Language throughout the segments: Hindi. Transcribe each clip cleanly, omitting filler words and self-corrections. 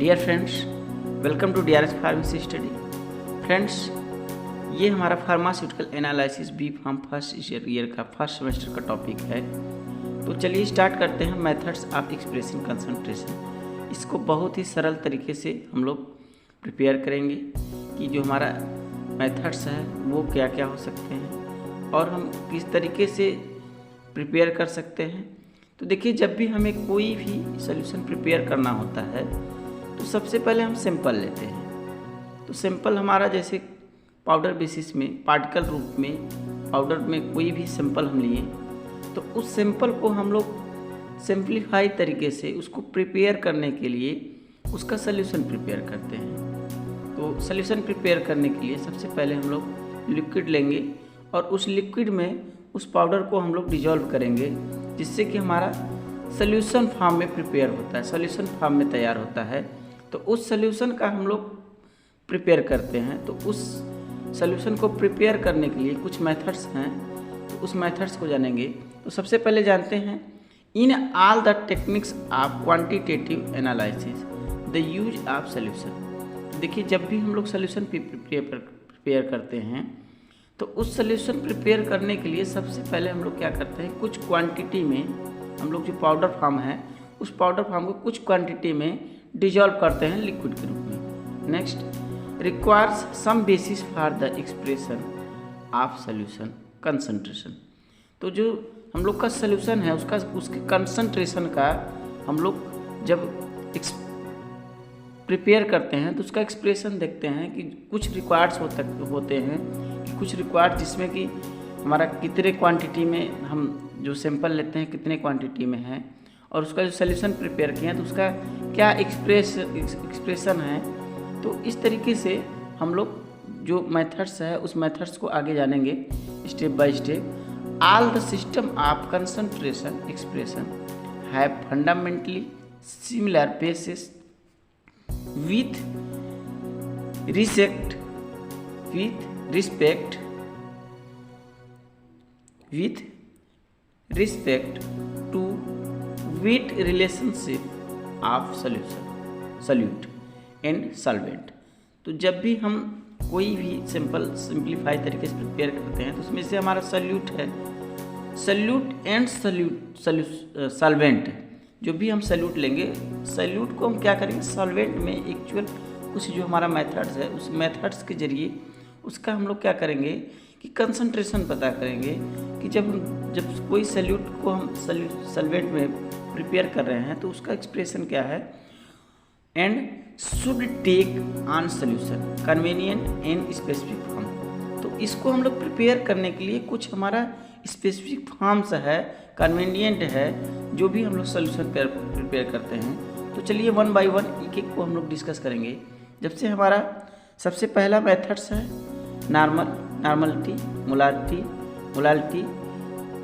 Dear friends, welcome to DRS pharmacy study. Friends, ये हमारा pharmaceutical analysis B pharm first year का फर्स्ट सेमेस्टर का टॉपिक है। तो चलिए स्टार्ट करते हैं मेथड्स ऑफ एक्सप्रेसिंग कंसंट्रेशन। इसको बहुत ही सरल तरीके से हम लोग प्रिपेयर करेंगे कि जो हमारा मेथड्स है वो क्या क्या हो सकते हैं और हम किस तरीके से प्रिपेयर कर सकते हैं। तो देखिए, जब भी हमें कोई भी सॉल्यूशन प्रिपेयर करना होता है तो सबसे पहले हम सैंपल लेते हैं। तो सैंपल हमारा जैसे पाउडर बेसिस में, पार्टिकल रूप में, पाउडर में कोई भी सैंपल हम लिए तो उस सैंपल को हम लोग सिंप्लीफाई तरीके से उसको प्रिपेयर करने के लिए उसका सॉल्यूशन प्रिपेयर करते हैं। तो सॉल्यूशन प्रिपेयर करने के लिए सबसे पहले हम लोग लिक्विड लेंगे और उस लिक्विड में उस पाउडर को हम लोग डिजॉल्व करेंगे, जिससे कि हमारा सॉल्यूशन फॉर्म में प्रिपेयर होता है, सॉल्यूशन फॉर्म में तैयार होता है। तो उस सॉल्यूशन का हम लोग प्रिपेयर करते हैं। तो उस सॉल्यूशन को प्रिपेयर करने के लिए कुछ मेथड्स हैं, तो उस मेथड्स को जानेंगे। तो सबसे पहले जानते हैं, in all the techniques of quantitative analysis the use of solution. देखिए, जब भी हम लोग सॉल्यूशन प्रिपेयर करते हैं तो उस सॉल्यूशन प्रिपेयर करने के लिए सबसे पहले हम लोग क्या करते हैं, कुछ क्वांटिटी में हम लोग जो पाउडर फॉर्म है उस पाउडर फॉर्म को कुछ क्वांटिटी में डिजॉल्व करते हैं लिक्विड के रूप में। Next, requires some basis for the expression of solution concentration. तो जो हम लोग का सॉल्यूशन है उसके कंसंट्रेशन का हम लोग जब प्रिपेयर करते हैं तो उसका एक्सप्रेशन देखते हैं कि कुछ रिक्वायर्ड्स होते हैं कि कुछ रिक्वायर्ड जिसमें कि हमारा कितने क्वांटिटी में हम जो सैंपल लेते हैं कितने क्वांटिटी में है और उसका जो सॉल्यूशन प्रिपेयर किया है तो उसका क्या एक्सप्रेशन है। तो इस तरीके से हम लोग जो मेथड्स है उस मेथड्स को आगे जानेंगे step by step. All the system of concentration expression have fundamentally similar basis with respect to weight relationship of solute and solvent। तो जब भी हम कोई भी सिंप्लीफाई तरीके से प्रिपेयर करते हैं तो उसमें से हमारा सॉल्यूट है, सॉल्यूट एंड सॉल्वेंट। जो भी हम सॉल्यूट लेंगे, सॉल्यूट को हम क्या करेंगे, सॉल्वेंट में एक्चुअल कुछ जो हमारा मेथड्स है उस मेथड्स के जरिए उसका हम लोग क्या करेंगे कि कंसंट्रेशन पता करेंगे कि जब कोई सॉल्यूट को हम सॉल्वेंट में प्रिपेयर कर रहे हैं तो उसका एक्सप्रेशन क्या है। And should take on solution convenient and specific form. तो इसको हम लोग प्रिपेयर करने के लिए कुछ हमारा स्पेसिफिक फॉर्म्स है, कन्वीनियंट है, जो भी हम लोग सॉल्यूशन प्रिपेयर करते हैं। तो चलिए वन बाय वन एक एक को हम लोग डिस्कस करेंगे। जब से हमारा सबसे पहला मेथड्स है normality, molarity,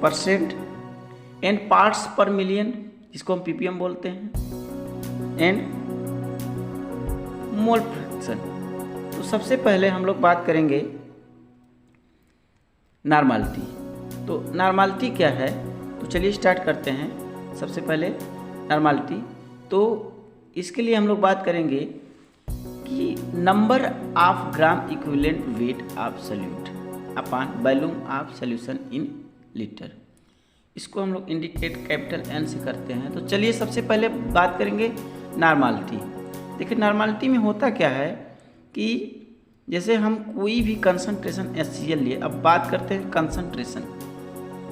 percent and parts per million, जिसको हम ppm बोलते हैं, एंड मोल फ्रैक्शन। तो सबसे पहले हम लोग बात करेंगे नॉर्मलिटी। तो नॉर्मलिटी क्या है, तो चलिए स्टार्ट करते हैं। सबसे पहले नॉर्मलिटी, तो इसके लिए हम लोग बात करेंगे कि number of gram equivalent weight of solute upon volume of solution in litre. इसको हम लोग इंडिकेट कैपिटल N से करते हैं। तो चलिए सबसे पहले बात करेंगे नॉर्मलिटी। देखिए, नॉर्मलिटी में होता क्या है कि जैसे हम कोई भी कंसंट्रेशन HCl लिए, अब बात करते हैं कंसंट्रेशन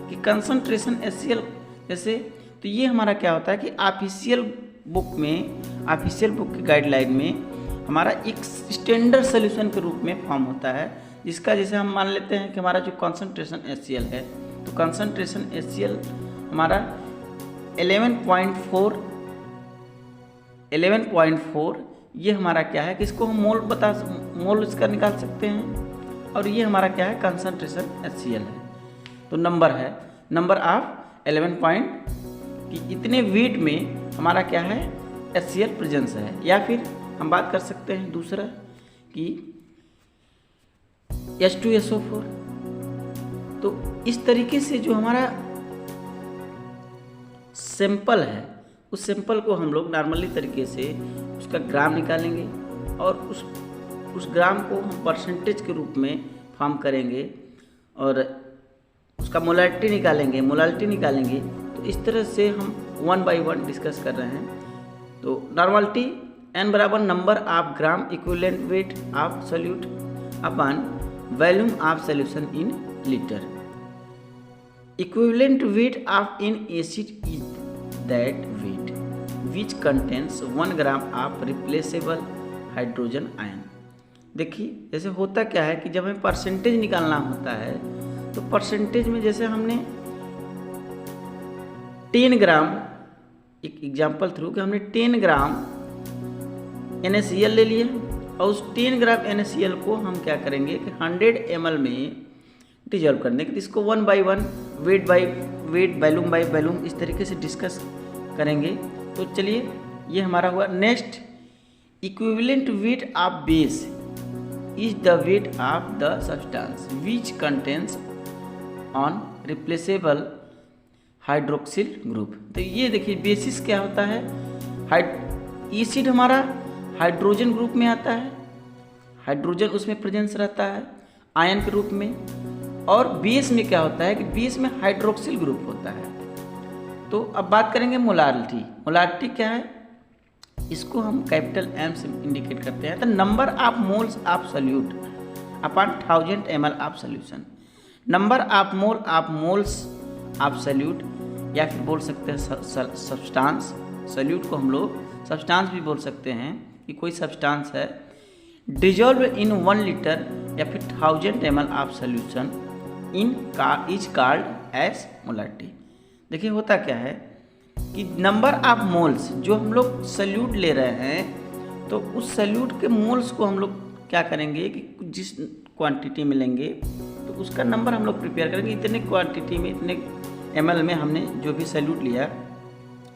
कि कंसंट्रेशन HCl जैसे, तो ये हमारा क्या होता है कि ऑफिशियल बुक की गाइडलाइन में हमारा एक स्टैंडर्ड सॉल्यूशन के रूप में फॉर्म होता है, जिसका जैसे हम मान लेते हैं कि हमारा जो कंसंट्रेशन HCl है तो कंसंट्रेशन HCl हमारा 11.4 ये हमारा क्या है कि इसको हम मोल इसका निकाल सकते हैं। और ये हमारा क्या है, कंसंट्रेशन HCl है। तो नंबर ऑफ 11 कि इतने वेट में हमारा क्या है, HCl प्रेजेंस है। या फिर हम बात कर सकते हैं दूसरा कि H2SO4। तो इस तरीके से जो हमारा सैंपल है उस सैंपल को हम लोग नॉर्मली तरीके से उसका ग्राम निकालेंगे और उस ग्राम को हम परसेंटेज के रूप में फॉर्म करेंगे और उसका मोलालिटी निकालेंगे। तो इस तरह से हम 1 by 1 डिस्कस कर रहे हैं। तो नॉर्मलिटी n बराबर number of gram equivalent weight of solute upon volume of solution in litre. Equivalent weight of an acid is that weight which contains 1 gram of replaceable hydrogen ion. देखिए जैसे होता क्या है कि जब हमें परसेंटेज निकालना होता है तो परसेंटेज में जैसे हमने 10 ग्राम, एक एग्जाम्पल थ्रू कि हमने 10 ग्राम NaCl ले लिया और उस 10 ग्राम NaCl को हम क्या करेंगे कि 100 ml में डिजॉल्व करने के, इसको 1 by 1 weight by wait volume by volume इस तरीके से डिस्कस करेंगे। तो चलिए ये हमारा हुआ। Next, equivalent weight of base is the weight of the substance which contains on replaceable hydroxyl group. तो ये देखिए बेसिस क्या होता है, एसिड हमारा हाइड्रोजन ग्रुप में आता है, हाइड्रोजन उसमें प्रेजेंस रहता है आयन के रूप में, और बेस में क्या होता है कि बेस में हाइड्रोक्सिल ग्रुप होता है। तो अब बात करेंगे मोलारिटी। मोलारिटी क्या है, इसको हम कैपिटल M से इंडिकेट करते हैं। तो number of moles of solute upon 1000 ml of solution. Number of moles of solute, या फिर बोल सकते हैं सब्सटेंस। सॉल्यूट को हम लोग सब्सटेंस भी बोल सकते हैं कि कोई सब्सटेंस है, डिजॉल्व इन 1 लीटर या फिर 1000 ml of solution in is called as molarity. देखिए होता क्या है कि नंबर ऑफ मोल्स जो हम लोग सॉल्यूट ले रहे हैं, तो उस सॉल्यूट के मोल्स को हम लोग क्या करेंगे कि जिस क्वांटिटी में लेंगे तो उसका नंबर हम लोग प्रिपेयर करेंगे। इतने क्वांटिटी में, इतने ml में हमने जो भी सॉल्यूट लिया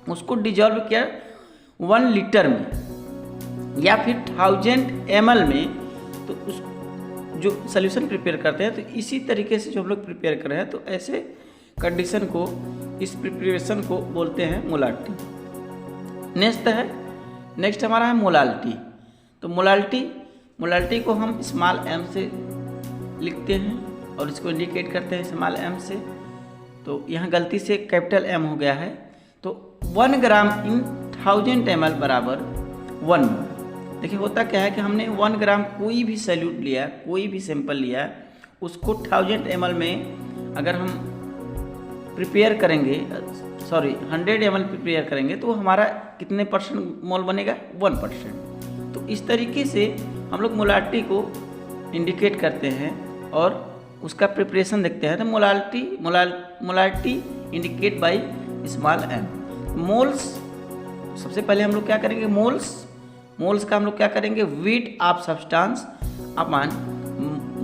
उसको डिजॉल्व किया 1 लीटर में या फिर 1000 ml में, तो उस जो सॉल्यूशन प्रिपेयर करते हैं, तो इसी तरीके से जो हम लोग प्रिपेयर कर रहे हैं, तो ऐसे कंडीशन को, इस प्रिपरेशन को बोलते हैं मोलारिटी। नेक्स्ट हमारा है मोलालिटी। तो मोलालिटी को हम स्मॉल m से लिखते हैं और इसको इंडिकेट करते हैं स्मॉल m से। तो यहाँ गलती से कैपिटल M हो गया है। तो 1 ग्राम इन 1000 ml बराबर 1 मोल। देखिए होता क्या है कि हमने 1 ग्राम कोई भी सॉल्यूट लिया, कोई भी सैंपल लिया, उसको 1000 ml में अगर हम प्रिपेयर करेंगे, 100 ml प्रिपेयर करेंगे, तो हमारा कितने परसेंट मोल बनेगा, 1%। तो इस तरीके से हम लोग मोलारिटी को इंडिकेट करते हैं और उसका प्रिपरेशन देखते हैं। तो molarity indicate by small m। Moles, सबसे पहले हम लोग क्या करेंगे, मोल्स का हम लोग क्या करेंगे, weight of substance upon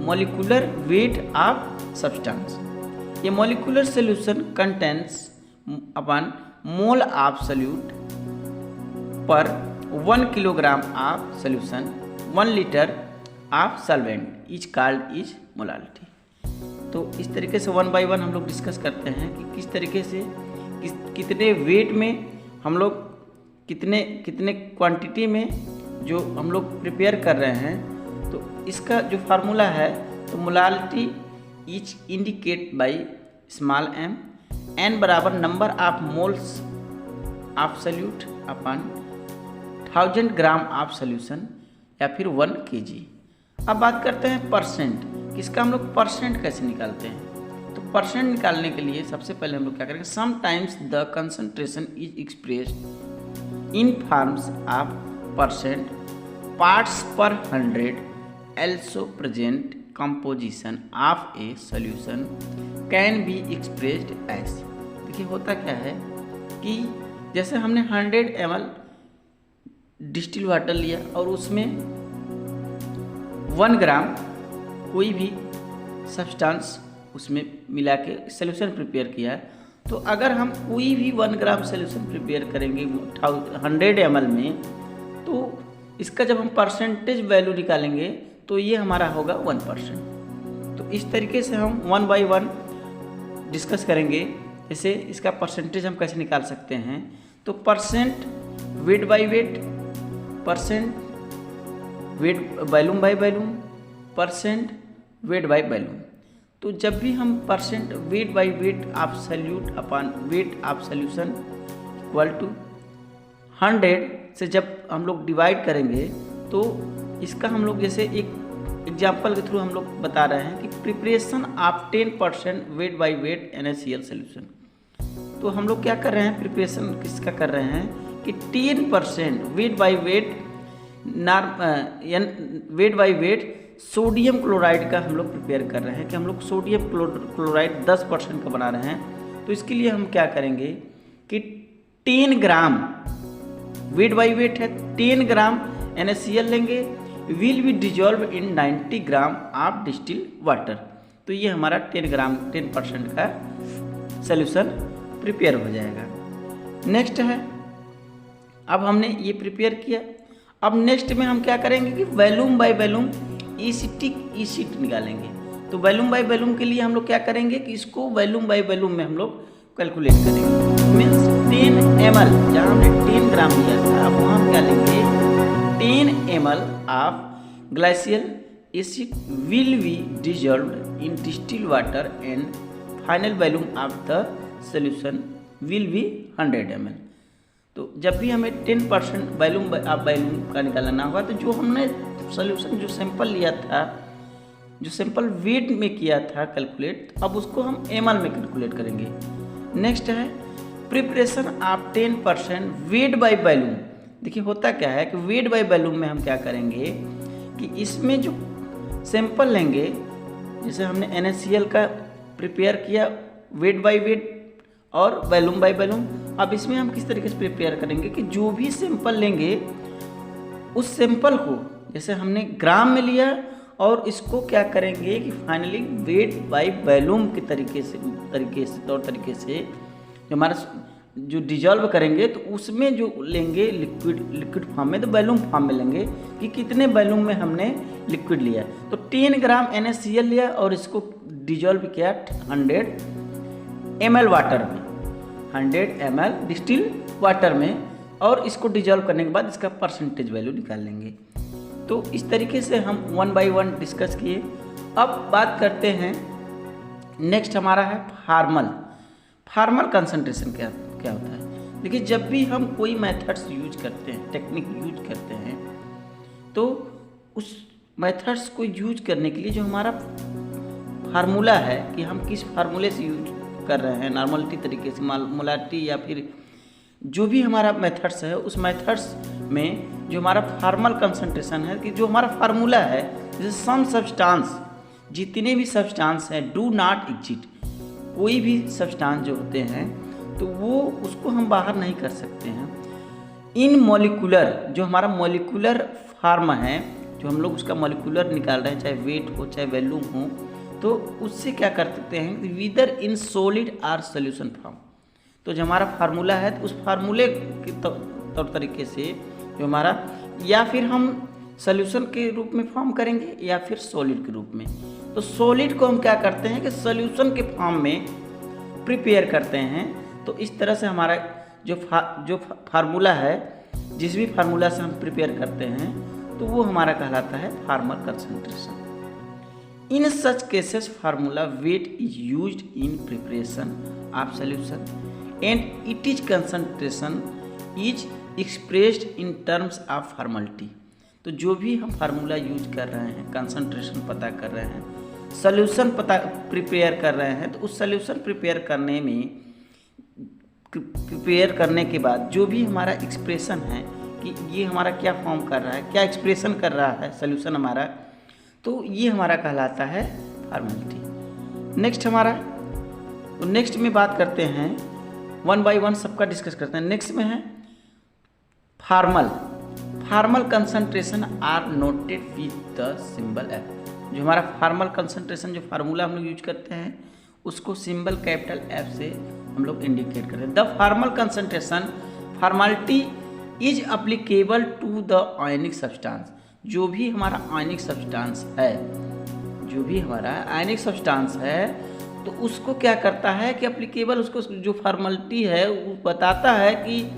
molecular weight of substance. ये molecular solution contains upon mole of solute पर 1 kilogram of solution 1 litre of solvent is called is molality. तो इस तरीके से 1 by 1 हम लोग डिस्कस करते हैं कि किस तरीके से कितने वेट में हम लोग कितने क्वांटिटी में जो हम लोग प्रिपेयर कर रहे हैं। तो इसका जो फार्मूला है, तो molality is indicate by small m, n बराबर number of moles of solute upon 1000 gram of solution या फिर 1 kg। अब बात करते हैं परसेंट। इसका हम लोग परसेंट कैसे निकालते हैं। तो परसेंट निकालने के लिए सबसे पहले हम लोग क्या करेंगे, sometimes the concentration is expressed in forms of percent parts पर 100 also present composition of a solution can be expressed as। देखिए होता क्या है कि जैसे हमने 100 ml डिस्टिल वाटर लिया और उसमें 1 ग्राम कोई भी सब्सटेंस उसमें मिला के सॉल्यूशन प्रिपेयर किया है। तो अगर हम कोई भी 1 ग्राम सॉल्यूशन प्रिपेयर करेंगे 100 ml में, तो इसका जब हम परसेंटेज वैल्यू निकालेंगे तो ये हमारा होगा 1%। तो इस तरीके से हम 1 by 1 डिस्कस करेंगे। जैसे इसका परसेंटेज हम कैसे निकाल सकते हैं। तो percent weight by weight percent weight volume by volume, percent weight by volume. तो जब भी हम percent weight by weight of solute upon weight of solution equal to 100 से जब हम लोग डिवाइड करेंगे तो इसका हम लोग जैसे एक एग्जाम्पल के थ्रू हम लोग बता रहे हैं कि preparation of 10% wait by wait NaCl solution. तो हम लोग क्या कर रहे हैं, प्रिपरेशन किसका कर रहे हैं कि 10% wait by wait wait by wait sodium chloride का हम लोग प्रिपेयर कर रहे हैं कि हम लोग सोडियम क्लोराइड 10% का बना रहे हैं। तो इसके लिए हम क्या करेंगे कि 10 ग्राम वेट बाय वेट है, 10 ग्राम NaCl लेंगे, will be dissolve in 90 gram of distil water. तो ये हमारा 10% का सोल्यूशन प्रिपेयर हो जाएगा। नेक्स्ट है, अब हमने ये प्रिपेयर किया, अब नेक्स्ट में हम क्या करेंगे कि वॉल्यूम बाय वॉल्यूम एसिटिक निकालेंगे। तो वॉल्यूम बाय वॉल्यूम के लिए हम लोग क्या करेंगे कि इसको वॉल्यूम बाय वॉल्यूम में हम लोग कैलकुलेट करेंगे। मीन्स 10 ml, जहाँ हमने 10 ग्राम लिया था अब वहाँ हम क्या लेंगे 10 ml of glacial acid will be dissolved in distil water and final volume of the solution will be 100 ml। तो जब भी हमें 10% वॉल्यूम ऑफ वॉल्यूम का निकालना होगा तो जो हमने सोल्यूशन जो सैंपल लिया था, जो सैंपल वेट में किया था कैलकुलेट, अब उसको हम ml में कैलकुलेट करेंगे। नेक्स्ट है preparation of 10% wait by volume. देखिए होता क्या है कि वेट बाय वॉल्यूम में हम क्या करेंगे कि इसमें जो सैंपल लेंगे, जैसे हमने NaCl का प्रिपेयर किया वेट बाय वेट और वॉल्यूम बाय वॉल्यूम, अब इसमें हम किस तरीके से प्रिपेयर करेंगे कि जो भी सैंपल लेंगे उस सैंपल को जैसे हमने ग्राम में लिया और इसको क्या करेंगे कि फाइनली वेट बाय वॉल्यूम के तौर तरीके से जो हमारा जो डिजॉल्व करेंगे तो उसमें जो लेंगे लिक्विड फॉर्म में, तो वॉल्यूम फॉर्म में लेंगे कि कितने वॉल्यूम में हमने लिक्विड लिया। तो 10 ग्राम NaCl लिया और इसको डिजॉल्व किया 100 ml वाटर में, 100 ml डिस्टिल वाटर में, और इसको डिजॉल्व करने के बाद इसका परसेंटेज वैल्यू निकाल लेंगे। तो इस तरीके से हम 1 बाय 1 डिस्कस किए। अब बात करते हैं नेक्स्ट हमारा है फार्मल कंसंट्रेशन क्या होता है। देखिए जब भी हम कोई मेथड्स यूज करते हैं, टेक्निक यूज करते हैं, तो उस मेथड्स को यूज करने के लिए जो हमारा फार्मूला है कि हम किस फार्मूले से यूज कर रहे हैं, नॉर्मलिटी तरीके से मोलारिटी या फिर जो भी हमारा मेथड्स है, उस मेथड्स में जो हमारा फार्मल कंसंट्रेशन है कि जो हमारा फार्मूला है, जैसे सम सब्सटेंस, जितने भी सब्सटेंस हैं डू नॉट एग्जिट, कोई भी सब्सटेंस जो होते हैं तो वो उसको हम बाहर नहीं कर सकते हैं। इन मॉलिक्यूलर, जो हमारा मॉलिक्यूलर फार्म है, जो हम लोग उसका मॉलिक्यूलर निकाल रहे हैं, चाहे वेट हो चाहे वॉल्यूम हो, तो उससे क्या कर सकते हैं whether in solid or solution form. तो जो हमारा फार्मूला है तो उस फार्मूले के तौर तरीके से जो हमारा, या फिर हम सोल्यूशन के रूप में फॉर्म करेंगे या फिर सॉलिड के रूप में। तो सॉलिड को हम क्या करते हैं कि सोल्यूशन के फॉर्म में प्रिपेयर करते हैं। तो इस तरह से हमारा जो फार्मूला है, जिस भी फार्मूला से हम प्रिपेयर करते हैं तो वो हमारा कहलाता है formal concentration. In such cases formula wait is used in preparation of solution and it is concentration is expressed in terms of formality. तो जो भी हम फार्मूला यूज कर रहे हैं, कंसंट्रेशन पता कर रहे हैं, सोल्यूशन प्रिपेयर कर रहे हैं, तो उस सोल्यूशन प्रिपेयर करने के बाद जो भी हमारा एक्सप्रेशन है कि ये हमारा क्या फॉर्म कर रहा है, क्या एक्सप्रेशन कर रहा है सोल्यूशन हमारा, तो ये हमारा कहलाता है फॉर्मेलिटी। नेक्स्ट हमारा, तो नेक्स्ट में बात करते हैं 1 बाय 1 सबका डिस्कस करते हैं। नेक्स्ट में है formal concentration are noted with the symbol F। जो हमारा फार्मल कंसंट्रेशन जो फार्मूला हम लोग यूज करते हैं उसको सिंबल कैपिटल F से हम लोग इंडिकेट करते हैं। The formal concentration formality is applicable to the ionic substance. जो भी हमारा आयनिक सब्सटेंस है, तो उसको क्या करता है कि अप्लीकेबल, उसको जो फॉर्मेलिटी है वो बताता है कि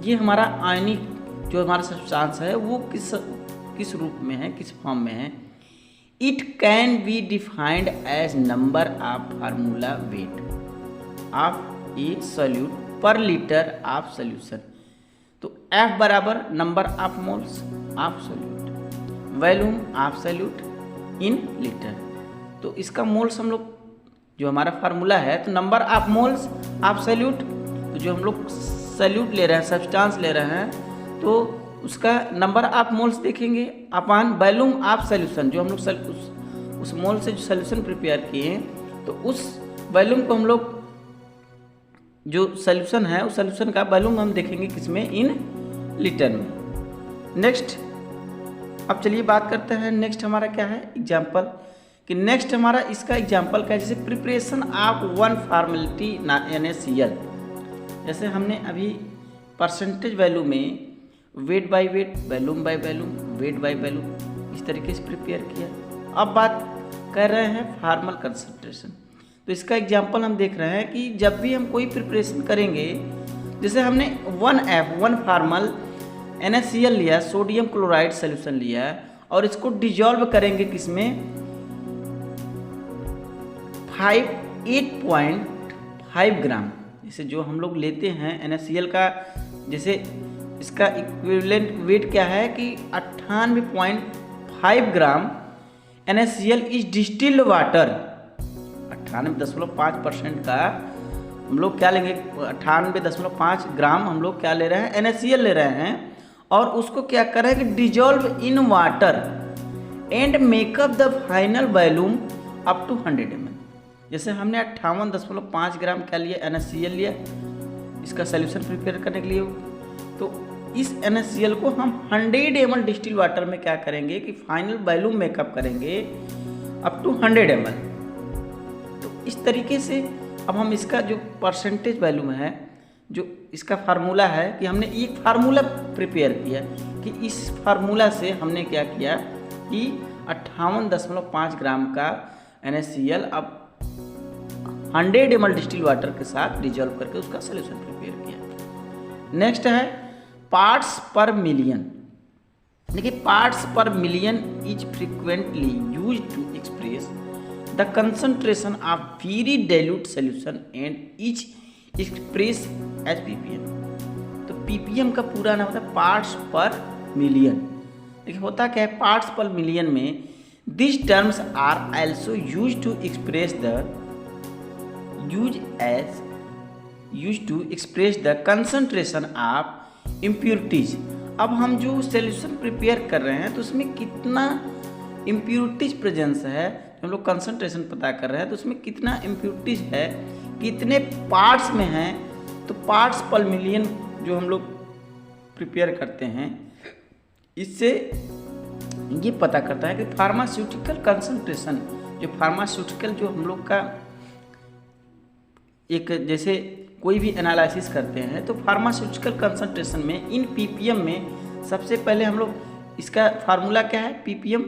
ये हमारा आयनिक जो हमारा सब्सटेंस है वो किस रूप में है, किस फॉर्म में है। It can be defined as number of formula weight of a solute per litre of solution. तो F बराबर number of moles of solute, volume of solute in litre. तो इसका मोल्स हम लोग जो हमारा फार्मूला है, तो number of moles of solute, तो जो हम लोग सॉल्यूट ले रहे हैं, सब्सटेंस ले रहे हैं, तो उसका नंबर ऑफ मोल्स देखेंगे अपान वॉल्यूम ऑफ सॉल्यूशन। जो हम लोग उस मोल से जो सॉल्यूशन प्रिपेयर किए हैं, तो उस वॉल्यूम को हम लोग जो सॉल्यूशन है उस सॉल्यूशन का वॉल्यूम हम देखेंगे किसमें, इन लीटर में। नेक्स्ट अब चलिए बात करते हैं, नेक्स्ट हमारा क्या है एग्जाम्पल, कि नेक्स्ट हमारा इसका एग्जाम्पल क्या है, जैसे preparation of one formality NaCl। जैसे हमने अभी परसेंटेज वैल्यू में wait by wait, volume by volume, wait by volume इस तरीके से प्रिपेयर किया। अब बात कर रहे हैं फार्मल कंसंट्रेशन। तो इसका एग्जाम्पल हम देख रहे हैं कि जब भी हम कोई प्रिपरेशन करेंगे, जैसे हमने 1 फार्मल NaCl लिया, सोडियम क्लोराइड सोल्यूशन लिया, और इसको डिजॉल्व करेंगे किसमें, 8.5 ग्राम। जैसे जो हम लोग लेते हैं NaCl का, जैसे इसका इक्विवेलेंट वेट क्या है कि 98.5 ग्राम NaCl इज डिस्टिल्ड वाटर। 98.5% का हम लोग क्या लेंगे, 98.5 ग्राम हम लोग क्या ले रहे हैं, NaCl ले रहे हैं, और उसको क्या करेंगे, dissolve in water and make up the final volume up to 100 ml। जैसे हमने 58.5 ग्राम क्या लिया, NaCl लिया इसका सॉल्यूशन प्रिपेयर करने के लिए। तो इस NaCl को हम 100 ml डिस्टिल वाटर में क्या करेंगे कि फाइनल वॉल्यूम मेकअप करेंगे अप टू 100 ml। तो इस तरीके से अब हम इसका जो परसेंटेज वॉल्यूम है, जो इसका फार्मूला है, कि हमने एक फार्मूला प्रिपेयर किया कि इस फार्मूला से हमने क्या किया कि 58.5 ग्राम का NaCl अब 100 ml डिस्टिल वाटर के साथ डिजॉल्व करके उसका सॉल्यूशन प्रिपेयर किया। नेक्स्ट है पार्ट्स पर मिलियन। देखिए parts per million is frequently use to express the concentration of very dilute solution and is express as ppm। तो ppm का पूरा नाम होता है पार्ट्स पर मिलियन। देखिए होता क्या है, पार्ट्स पर मिलियन में this terms are also use to express the concentration of impurities. अब हम जो सॉल्यूशन प्रिपेयर कर रहे हैं, तो उसमें कितना इम्प्योरिटीज प्रेजेंस है, हम लोग कंसंट्रेशन पता कर रहे हैं, तो उसमें कितना इम्प्योरिटीज है, कितने पार्ट्स में है। तो पार्ट्स पर मिलियन जो हम लोग प्रिपेयर करते हैं, इससे ये पता करता है कि फार्मास्यूटिकल कंसंट्रेशन, जो फार्मास्यूटिकल जो हम लोग का एक जैसे कोई भी एनालिसिस करते हैं, तो फार्मास्यूटिकल कंसंट्रेशन में इन ppm में सबसे पहले हम लोग इसका फार्मूला क्या है, ppm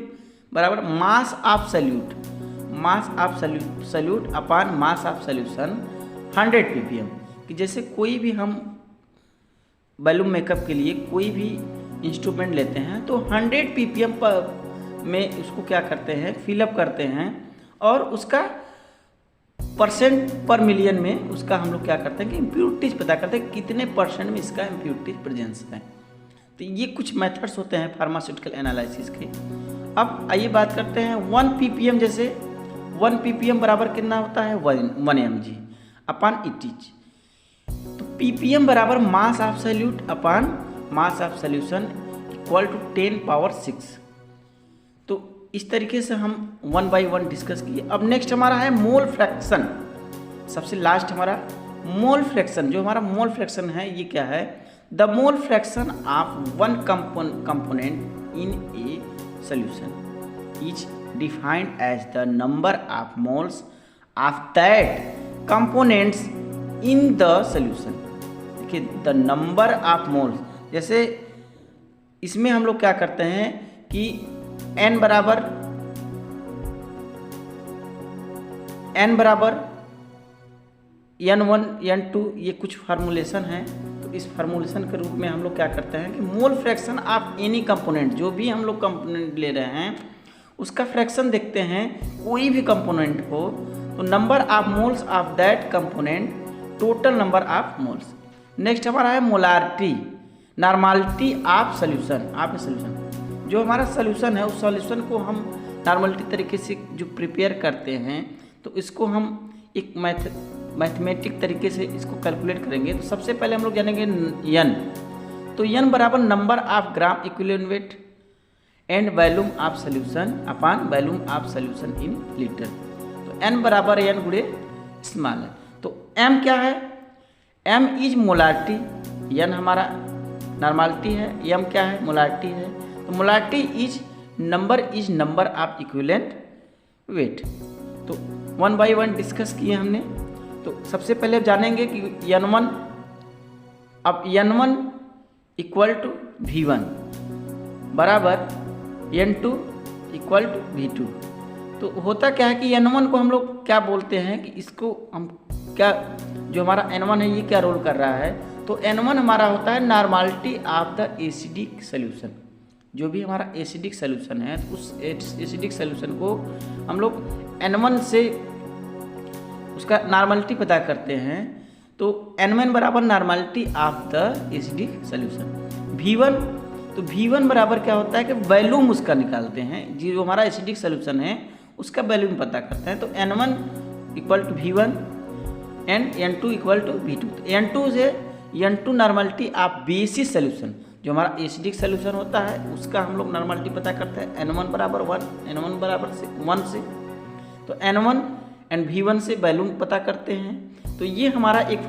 बराबर mass of solute, mass of solute upon mass of solution 100 ppm। कि जैसे कोई भी हम वॉल्यूम मेकअप के लिए कोई भी इंस्ट्रूमेंट लेते हैं, तो 100 ppm पर में उसको क्या करते हैं, फिलअप करते हैं, और उसका परसेंट पर मिलियन में उसका हम लोग क्या करते हैं कि इम्प्योरिटीज पता करते हैं कितने परसेंट में इसका इम्प्योरिटीज प्रेजेंस है। तो ये कुछ मेथड्स होते हैं फार्मास्यूटिकल एनालिसिस के। अब आइए बात करते हैं 1 ppm। जैसे 1 ppm बराबर कितना होता है, 1 mg अपान इटीज। तो ppm बराबर mass of solute upon mass of solution equal to 10 power 6। तो इस तरीके से हम 1 बाई 1 डिस्कस किए। अब नेक्स्ट हमारा है मोल फ्रैक्शन। सबसे लास्ट हमारा मोल फ्रैक्शन। जो हमारा मोल फ्रैक्शन है ये क्या है, the mole fraction of one component in a solution is defined as the number of moles of that components in the solution. देखिए द नंबर ऑफ मोल्स, जैसे इसमें हम लोग क्या करते हैं कि n बराबर n1 n2 ये कुछ फार्मूलेशन है। तो तो इस फार्मूलेशन के रूप में हम लोग क्या करते हैं कि मोल फ्रैक्शन ऑफ एनी कंपोनेंट, जो भी हम लोग कंपोनेंट ले रहे हैं उसका फ्रैक्शन देखते हैं, कोई भी कंपोनेंट हो तो number of moles of that component total number of moles. Next हमारा है मोलारिटी, नॉर्मलिटी ऑफ सोल्यूशन। जो हमारा सोल्यूशन है उस सोल्यूशन को हम नॉर्मलिटी तरीके से जो प्रिपेयर करते हैं तो इसको हम एक मैथमेटिक तरीके से इसको कैलकुलेट करेंगे। तो सबसे पहले हम लोग जानेंगे n। तो n बराबर number of gram equivalent wait and volume of solution upon volume of solution in litre. तो n बराबर n गुणे स्मॉल है। तो m क्या है, m इज मोलारिटी, n हमारा नॉर्मलिटी है, m क्या है मोलारिटी है। तो molarity is number of equivalent weight. तो वन बाय वन डिस्कस किए हमने। तो सबसे पहले जानेंगे कि n1, अब n1 इक्वल टू v1 बराबर n2 इक्वल टू v2। तो होता क्या है कि n1 को हम लोग क्या बोलते हैं कि इसको हम क्या, जो हमारा n1 है ये क्या रोल कर रहा है, तो n1 हमारा होता है normality of the acidic solution. जो भी हमारा एसिडिक सोल्यूशन है तो उस एसिडिक सोल्यूशन को हम लोग n1 से उसका नॉर्मलिटी पता करते हैं। तो n1 बराबर normality of the acidic solution. v1, तो v1 बराबर क्या होता है कि वॉल्यूम उसका निकालते हैं, जो हमारा एसिडिक सोल्यूशन है उसका वॉल्यूम पता करते हैं। तो n1 equal to v1 and n2 equal to v2। तो n2 से n2 normality of basis solution, जो हमारा एसिडिक सोल्यूशन होता है उसका हम लोग नॉर्मलिटी पता करते हैं। n1 बराबर 1, n1 बराबर 1 से, तो n1 एंड v1 से वॉल्यूम पता करते हैं। तो ये हमारा एक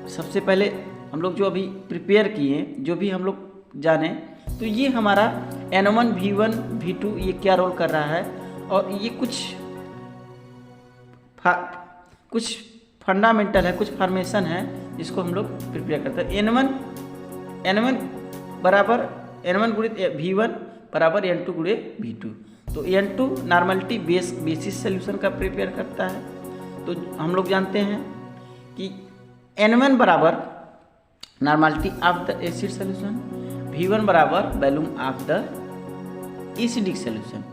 सबसे पहले हम लोग जो अभी प्रिपेयर किए, जो भी हम लोग जाने, तो ये हमारा n1 v1 v2 ये क्या रोल कर रहा है, और ये कुछ फंडामेंटल है, कुछ फॉर्मेशन है जिसको हम लोग प्रिपेयर करते हैं। n1 बराबर n1 गुणित v1 बराबर n2 गुणे v2। तो n2 नॉर्मलिटी बेसिस सोल्यूशन का प्रिपेयर करता है। तो हम लोग जानते हैं कि n1 बराबर normality of the acid solution, v1 बराबर volume of the acidic solution,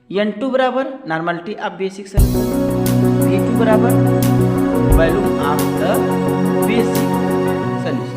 n2 बराबर normality of basic solution, v2 बराबर volume of the basic solution.